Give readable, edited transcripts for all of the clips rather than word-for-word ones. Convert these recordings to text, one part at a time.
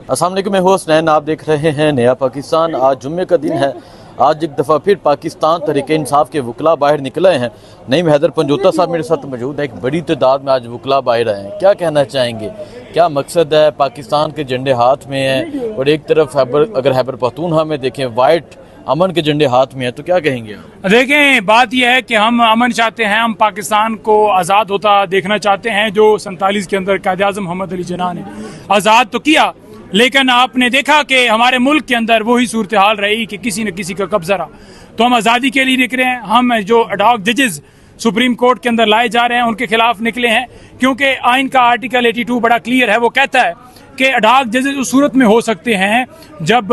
अस्सलाम वालेकुम, मैं हूं हसनैन, आप देख रहे हैं नया पाकिस्तान। आज जुम्मे का दिन है। आज एक दफ़ा फिर पाकिस्तान तहरीक इंसाफ के वकला बाहर निकले हैं। नईम हैदर पंजोता साहब मेरे साथ मौजूद है। एक बड़ी तादाद में आज वकला बाहर आए हैं। क्या कहना चाहेंगे, क्या मकसद है? पाकिस्तान के झंडे हाथ में हैं और एक तरफ अगर खैबर पख्तूनख्वा में देखें वाइट अमन के झंडे हाथ में है, तो क्या कहेंगे आप? देखें, बात यह है कि हम अमन चाहते हैं, हम पाकिस्तान को आज़ाद होता देखना चाहते हैं। जो 47 के अंदर कायद आज़म मोहम्मद अली जिन्ना ने आज़ाद तो किया, लेकिन आपने देखा कि हमारे मुल्क के अंदर वही सूरत हाल रही कि किसी न किसी का कब्जा रहा। तो हम आज़ादी के लिए निकले हैं। हम जो एडहॉक जजेस सुप्रीम कोर्ट के अंदर लाए जा रहे हैं उनके खिलाफ निकले हैं, क्योंकि आइन का आर्टिकल 82 बड़ा क्लियर है। वो कहता है कि एडहॉक जजेस उस सूरत में हो सकते हैं जब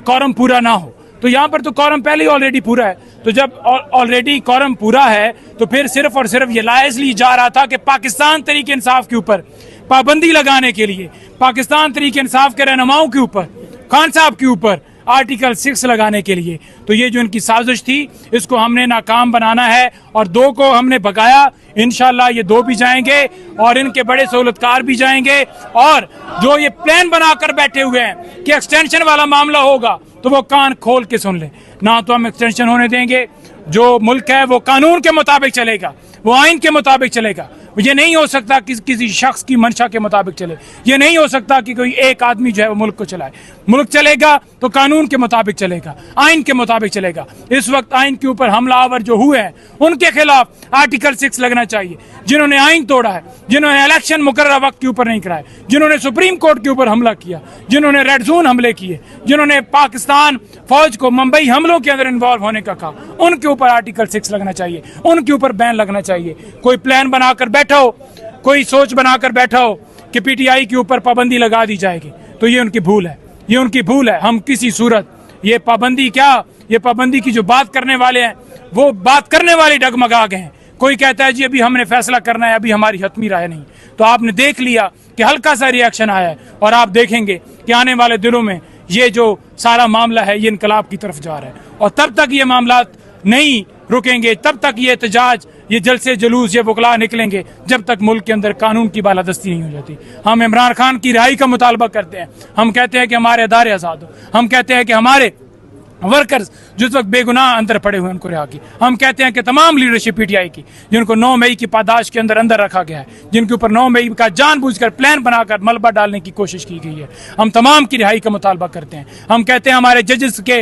कॉरम पूरा ना हो। तो यहाँ पर तो कॉरम पहले ही ऑलरेडी पूरा है। तो जब ऑलरेडी कॉरम पूरा है तो फिर सिर्फ और सिर्फ ये लाया इसलिए जा रहा था कि पाकिस्तान तरीके इंसाफ के ऊपर पाबंदी लगाने के लिए, पाकिस्तान तरीके इंसाफ के रहनुमाओं के ऊपर, खान साहब के ऊपर आर्टिकल 6 लगाने के लिए। तो ये जो इनकी साजिश थी इसको हमने नाकाम बनाना है और 2 को हमने भगाया। इंशाल्लाह ये 2 भी जाएंगे और इनके बड़े सहूलतकार भी जाएंगे। और जो ये प्लान बनाकर बैठे हुए हैं कि एक्सटेंशन वाला मामला होगा तो वो कान खोल के सुन ले। ना तो हम एक्सटेंशन होने देंगे। जो मुल्क है वो कानून के मुताबिक चलेगा, वो आइन के मुताबिक चलेगा। ये नहीं हो सकता कि किसी शख्स की मंशा के मुताबिक चले। ये नहीं हो सकता कि कोई एक आदमी जो है वो मुल्क को चलाए। मुल्क चलेगा तो कानून के मुताबिक चलेगा, आइन के मुताबिक चलेगा। इस वक्त आइन के ऊपर हमलावर जो हुए हैं उनके खिलाफ आर्टिकल 6 लगना चाहिए। जिन्होंने आइन तोड़ा है, जिन्होंने इलेक्शन मुकर्रर वक्त के ऊपर नहीं कराए, जिन्होंने सुप्रीम कोर्ट के ऊपर हमला किया, जिन्होंने रेड जोन हमले किए, जिन्होंने पाकिस्तान फौज को मुंबई हमलों के अंदर इन्वॉल्व होने का कहा, उनके ऊपर आर्टिकल 6 लगना चाहिए, उनके ऊपर बैन लगना चाहिए। कोई प्लान बनाकर बैठा हो, कोई सोच बनाकर बैठा हो कि पीटीआई के ऊपर पाबंदी लगा दी जाएगी, तो ये उनकी भूल है, ये उनकी भूल है। हम किसी सूरत ये पाबंदी ये पाबंदी की जो बात करने वाले हैं वो बात करने वाले डगमगा गए हैं। कोई कहता है जी अभी हमने फैसला करना है, अभी हमारी हतमी राय नहीं। तो आपने देख लिया कि हल्का सा रिएक्शन आया है और आप देखेंगे कि आने वाले दिनों में ये जो सारा मामला है ये इनकलाब की तरफ जा रहा है। और तब तक ये मामला नहीं रुकेंगे, तब तक ये एहतजाज, ये जलसे जुलूस, ये वकला निकलेंगे जब तक मुल्क के अंदर कानून की बालादस्ती नहीं हो जाती। हम इमरान खान की रिहाई का मुतालबा करते हैं। हम कहते हैं कि हमारे अदारे आज़ाद हो। हम कहते हैं कि हमारे वर्कर्स जिस वक्त बेगुनाह अंदर पड़े हुए उनको रिहा की। हम कहते हैं कि तमाम लीडरशिप पीटीआई की जिनको 9 मई की पादाश के अंदर रखा गया है, जिनके ऊपर 9 मई का जानबूझकर प्लान बनाकर मलबा डालने की कोशिश की गई है, हम तमाम की रिहाई का मुतालबा करते हैं। हम कहते हैं हमारे जजेस के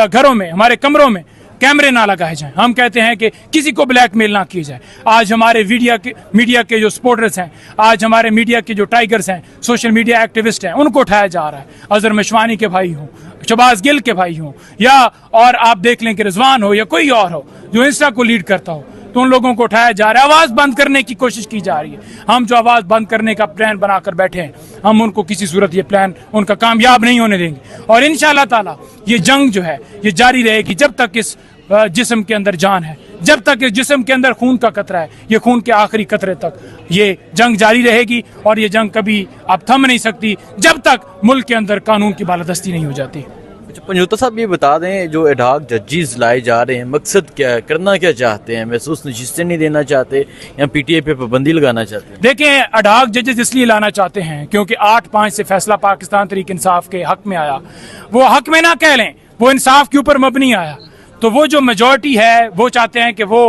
घरों में, हमारे कमरों में कैमरे ना लगाए जाएं। हम कहते हैं कि किसी को ब्लैकमेल ना की जाए। आज हमारे मीडिया के जो सपोर्टर्स हैं, आज हमारे मीडिया के जो टाइगर्स हैं, सोशल मीडिया एक्टिविस्ट हैं, उनको उठाया जा रहा है। अजहर मशवानी के भाई हों, शबाज गिल के भाई हों, या और आप देख लें कि रिजवान हो या कोई और हो जो इंस्टा को लीड करता हो, तो उन लोगों को उठाया जा रहा है। आवाज़ बंद करने की कोशिश की जा रही है। हम जो आवाज़ बंद करने का प्लान बनाकर बैठे हैं, हम उनको किसी सूरत ये प्लान उनका कामयाब नहीं होने देंगे। और इंशाअल्लाह ताला ये जंग जो है ये जारी रहेगी जब तक इस जिस्म के अंदर जान है, जब तक इस जिस्म के अंदर खून का कतरा है। ये खून के आखिरी कतरे तक ये जंग जारी रहेगी और ये जंग कभी अब थम नहीं सकती जब तक मुल्क के अंदर कानून की बालादस्ती नहीं हो जाती। अच्छा पंजोता साहब, ये बता दें जो एडहॉक जजेस लाए जा रहे हैं, मकसद क्या है, करना क्या चाहते हैं? महसूस नशिस्तें नहीं देना चाहते या पीटीआई पे पाबंदी लगाना चाहते हैं? देखें, एडहॉक जजेस इसलिए लाना चाहते हैं क्योंकि 8-5 से फैसला पाकिस्तान तहरीक इंसाफ के हक में आया। वो हक में ना कह लें, वो इंसाफ के ऊपर मबनी आया। तो वो जो मेजॉरिटी है वो चाहते हैं कि वो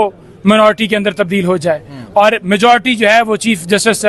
मिनॉरिटी के अंदर तब्दील हो जाए और मेजॉरिटी जो है वो चीफ जस्टिस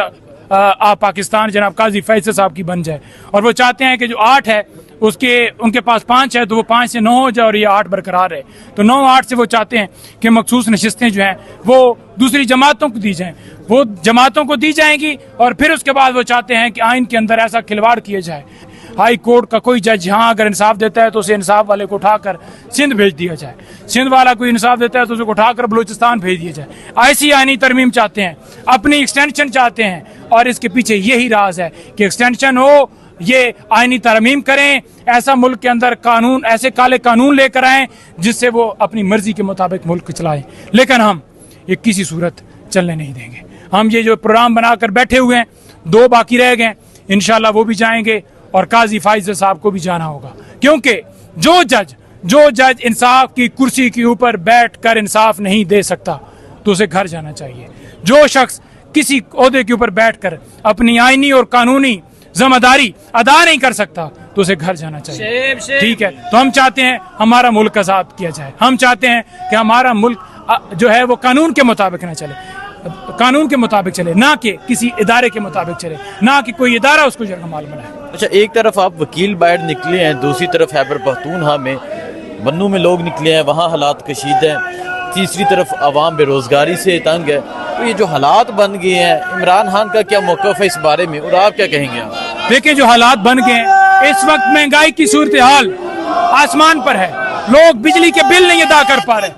पाकिस्तान जनाब काजी फैसल साहब की बन जाए, और वो चाहते हैं कि जो 8 है उनके पास 5 है तो वो 5 से 9 हो जाए और ये 8 बरकरार रहे। तो 9-8 से वो चाहते हैं कि मखसूस नशिस्तें जो हैं वो दूसरी जमातों को दी जाएं, वो जमातों को दी जाएंगी, और फिर उसके बाद वो चाहते हैं कि आइन के अंदर ऐसा खिलवाड़ किया जाए। हाई कोर्ट का कोई जज यहाँ अगर इंसाफ देता है तो उसे इंसाफ वाले को उठाकर सिंध भेज दिया जाए, सिंध वाला कोई इंसाफ देता है तो उसे उठाकर बलूचिस्तान भेज दिया जाए। ऐसी आईनी तरमीम चाहते हैं, अपनी एक्सटेंशन चाहते हैं, और इसके पीछे यही राज है कि एक्सटेंशन हो, ये आईनी तरमीम करें, ऐसा मुल्क के अंदर कानून, ऐसे काले कानून लेकर आएं जिससे वो अपनी मर्जी के मुताबिक मुल्क चलाएं। लेकिन हम ये किसी सूरत चलने नहीं देंगे। हम ये जो प्रोग्राम बनाकर बैठे हुए हैं, 2 बाकी रह गए, इंशाल्लाह वो भी जाएंगे, और काजी फैसल साहब को भी जाना होगा, क्योंकि जो जज इंसाफ की कुर्सी के ऊपर बैठकर इंसाफ नहीं दे सकता तो उसे घर जाना चाहिए। जो शख्स किसी ओहदे के ऊपर बैठकर अपनी आईनी और कानूनी जिम्मेदारी अदा नहीं कर सकता तो उसे घर जाना चाहिए। ठीक है, तो हम चाहते हैं हमारा मुल्क आजाद किया जाए। हम चाहते हैं कि हमारा मुल्क जो है वो कानून के मुताबिक ना चले, कानून के मुताबिक चले, ना कि किसी इदारे के मुताबिक चले, ना कि कोई इदारा उसको जरगमाल बनाए। अच्छा, एक तरफ आप वकील बाहर निकले हैं, दूसरी तरफ खैबर पख्तूनख्वा में बन्नू में लोग निकले हैं, वहाँ हालात कशीद हैं, तीसरी तरफ आवाम बेरोजगारी से तंग है। तो ये जो हालात बन गए हैं, इमरान खान का क्या मौक़िफ़ है इस बारे में, और आप क्या कहेंगे? आप देखिए, जो हालात बन गए हैं इस वक्त, महंगाई की सूरत हाल आसमान पर है, लोग बिजली के बिल नहीं अदा कर पा रहे,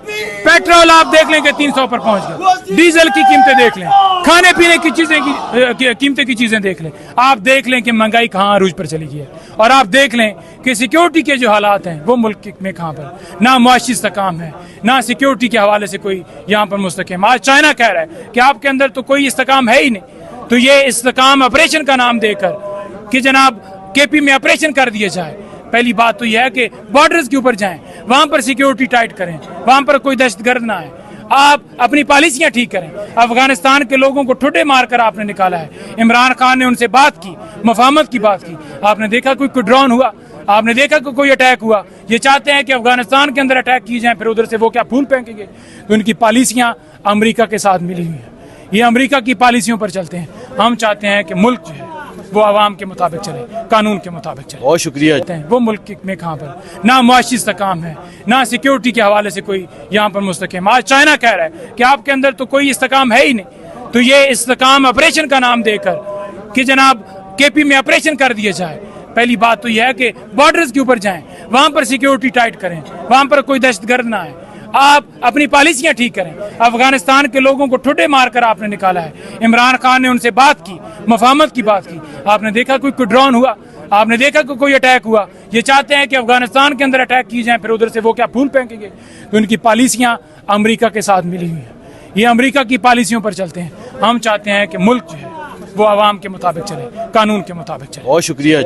पेट्रोल आप देख लें कि 300 पर पहुंच गया, डीजल की कीमतें देख लें, खाने पीने की चीजें की कीमतें की चीजें देख लें, आप देख लें कि महंगाई कहाँ अरूज पर चली गई है, और आप देख लें कि सिक्योरिटी के जो हालात हैं वो मुल्क में कहाँ पर, ना मुआशी इस्तेकाम है, ना सिक्योरिटी के हवाले से कोई यहाँ पर मुस्तकाम। आज चाइना कह रहा है कि आपके अंदर तो कोई इस्तेकाम है ही नहीं, तो ये इस्तेकाम ऑपरेशन का नाम देकर कि जनाब केपी में ऑपरेशन कर दिया जाए। पहली बात तो यह है कि बॉर्डर्स के ऊपर जाएं, वहां पर सिक्योरिटी टाइट करें, वहां पर कोई दहशतगर्द ना आए, आप अपनी पॉलिसियां ठीक करें। अफगानिस्तान के लोगों को ठुड्डे मारकर आपने निकाला है, इमरान खान ने उनसे बात की, मफाहमत की बात की, आपने देखा कोई ड्रोन हुआ, आपने देखा कि कोई अटैक हुआ। ये चाहते हैं कि अफगानिस्तान के अंदर अटैक किए जाएं, फिर उधर से वो क्या फूल फेंकेंगे। तो उनकी पॉलिसियां अमेरिका के साथ मिली हुई हैं, ये अमेरिका की पॉलिसियों पर चलते हैं। हम चाहते हैं कि मुल्क जो है वो आवाम के मुताबिक चले, कानून के मुताबिक चले। बहुत शुक्रिया। वो मुल्क में कहाँ पर ना मुआशी इस्तेकाम है, ना सिक्योरिटी के हवाले से कोई यहाँ पर मुस्तकाम। आज चाइना कह रहा है कि आपके अंदर तो कोई इस्तेकाम है ही नहीं, तो ये इस्तेकाम ऑपरेशन का नाम देकर कि जनाब केपी में ऑपरेशन कर दिया जाए। पहली बात तो यह है कि बॉर्डर्स के ऊपर जाएं, वहां पर सिक्योरिटी टाइट करें, वहां पर कोई दहशतगर्द ना आए, आप अपनी पॉलिसियां ठीक करें। अफगानिस्तान के लोगों को ठुड्डे मारकर आपने निकाला है, इमरान खान ने उनसे बात की, मफाहमत की बात की, आपने देखा कोई ड्रोन हुआ, आपने देखा कि कोई अटैक हुआ। ये चाहते हैं कि अफगानिस्तान के अंदर अटैक किए जाएं, फिर उधर से वो क्या फूल फेंकेंगे। तो उनकी पॉलिसियां अमेरिका के साथ मिली हुई हैं, ये अमेरिका की पॉलिसियों पर चलते हैं। हम चाहते हैं कि मुल्क जो है वो आवाम के मुताबिक चले, कानून के मुताबिक चले। बहुत शुक्रिया।